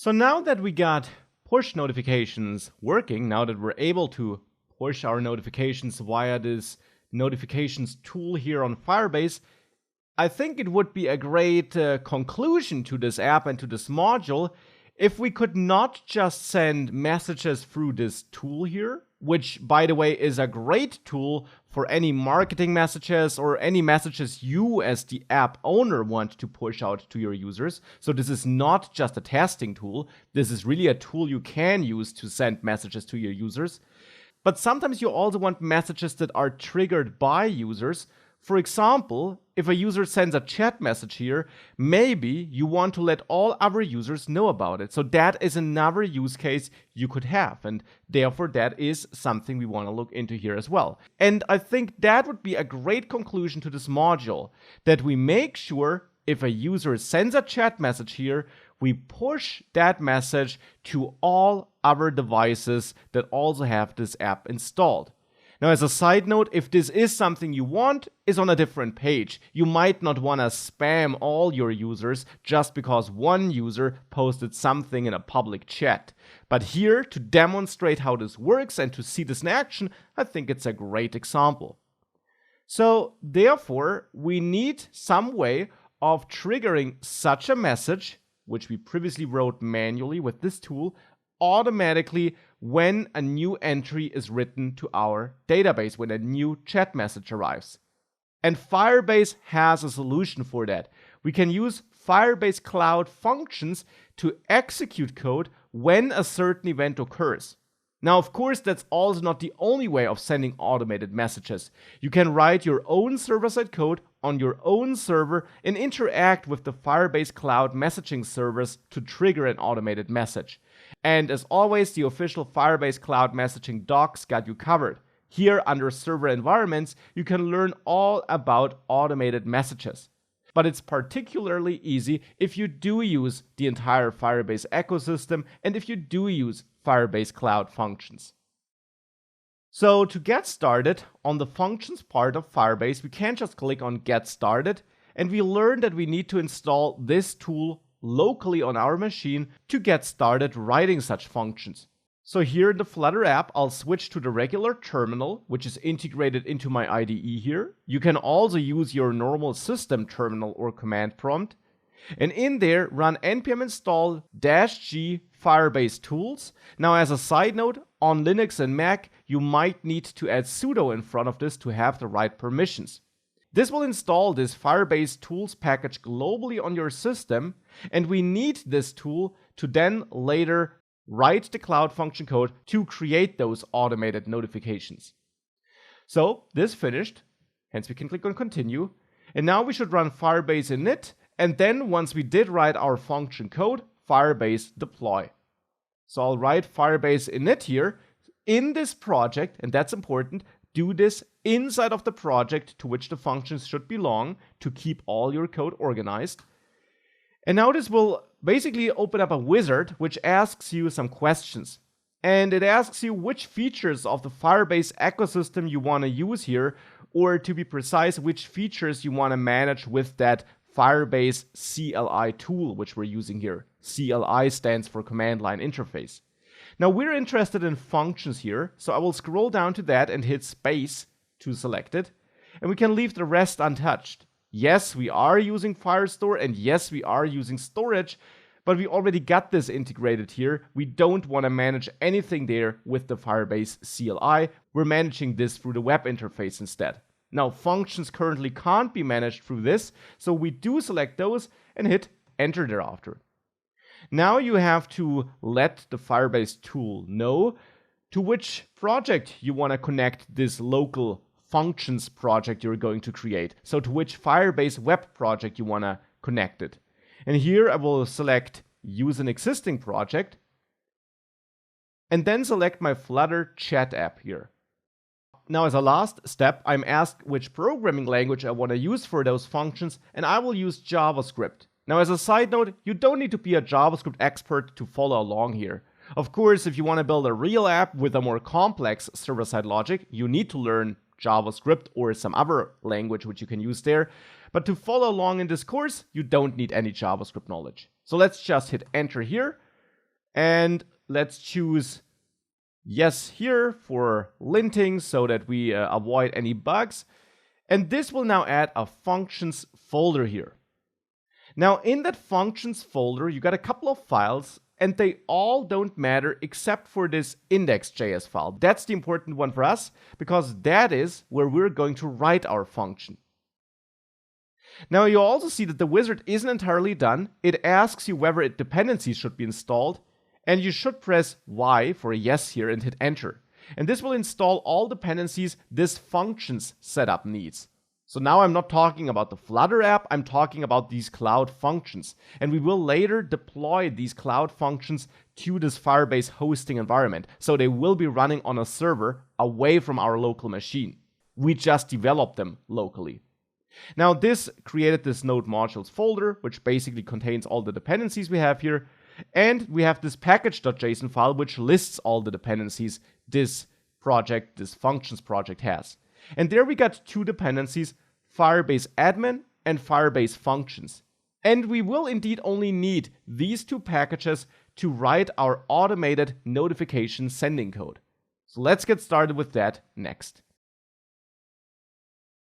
So now that we got push notifications working, now that we're able to push our notifications via this notifications tool here on Firebase, I think it would be a great conclusion to this app and to this module if we could not just send messages through this tool here, which, by the way, is a great tool for any marketing messages or any messages you as the app owner want to push out to your users. So this is not just a testing tool. This is really a tool you can use to send messages to your users. But sometimes you also want messages that are triggered by users. For example, if a user sends a chat message here, maybe you want to let all other users know about it. So that is another use case you could have, and therefore that is something we want to look into here as well. And I think that would be a great conclusion to this module, that we make sure if a user sends a chat message here, we push that message to all other devices that also have this app installed. Now, as a side note, if this is something you want, is on a different page. You might not want to spam all your users just because one user posted something in a public chat. But here, to demonstrate how this works and to see this in action, I think it's a great example. So, therefore, we need some way of triggering such a message, which we previously wrote manually with this tool, automatically when a new entry is written to our database, when a new chat message arrives. And Firebase has a solution for that. We can use Firebase Cloud Functions to execute code when a certain event occurs. Now, of course, that's also not the only way of sending automated messages. You can write your own server-side code on your own server and interact with the Firebase Cloud messaging servers to trigger an automated message. And as always, the official Firebase Cloud messaging docs got you covered. Here, under server environments, you can learn all about automated messages. But it's particularly easy if you do use the entire Firebase ecosystem and if you do use Firebase Cloud Functions. So to get started on the functions part of Firebase, we can just click on Get Started, and we learn that we need to install this tool locally on our machine to get started writing such functions. So here in the Flutter app, I'll switch to the regular terminal, which is integrated into my IDE here. You can also use your normal system terminal or command prompt. And in there, run npm install -g firebase tools. Now, as a side note, on Linux and Mac, you might need to add sudo in front of this to have the right permissions. This will install this Firebase tools package globally on your system, and we need this tool to then later write the Cloud Function code to create those automated notifications. So this finished, hence we can click on continue, and now we should run Firebase init, and then once we did write our function code, Firebase deploy. So I'll write Firebase init here in this project, and that's important. Do this inside of the project to which the functions should belong to keep all your code organized. And now this will basically open up a wizard which asks you some questions. And it asks you which features of the Firebase ecosystem you want to use here, or to be precise, which features you want to manage with that Firebase CLI tool which we're using here. CLI stands for Command Line Interface. Now we're interested in functions here, so I will scroll down to that and hit space to select it, and we can leave the rest untouched. Yes, we are using Firestore, and yes, we are using storage, but we already got this integrated here. We don't want to manage anything there with the Firebase CLI. We're managing this through the web interface instead. Now, functions currently can't be managed through this, so we do select those and hit enter thereafter. Now you have to let the Firebase tool know to which project you want to connect this local functions project you're going to create. So to which Firebase web project you want to connect it. And here I will select use an existing project and then select my Flutter chat app here. Now, as a last step, I'm asked which programming language I want to use for those functions, and I will use JavaScript. Now, as a side note, you don't need to be a JavaScript expert to follow along here. Of course, if you want to build a real app with a more complex server-side logic, you need to learn JavaScript or some other language which you can use there. But to follow along in this course, you don't need any JavaScript knowledge. So let's just hit enter here. And let's choose yes here for linting so that we avoid any bugs. And this will now add a functions folder here. Now in that functions folder, you got a couple of files, and they all don't matter except for this index.js file. That's the important one for us, because that is where we're going to write our function. Now you also see that the wizard isn't entirely done. It asks you whether dependencies should be installed, and you should press Y for a yes here and hit enter. And this will install all dependencies this functions setup needs. So now I'm not talking about the Flutter app, I'm talking about these cloud functions. And we will later deploy these cloud functions to this Firebase hosting environment. So they will be running on a server away from our local machine. We just developed them locally. Now this created this node modules folder, which basically contains all the dependencies we have here. And we have this package.json file, which lists all the dependencies this project, this functions project has. And there we got two dependencies, firebase-admin and firebase-functions. And we will indeed only need these two packages to write our automated notification sending code. So let's get started with that next.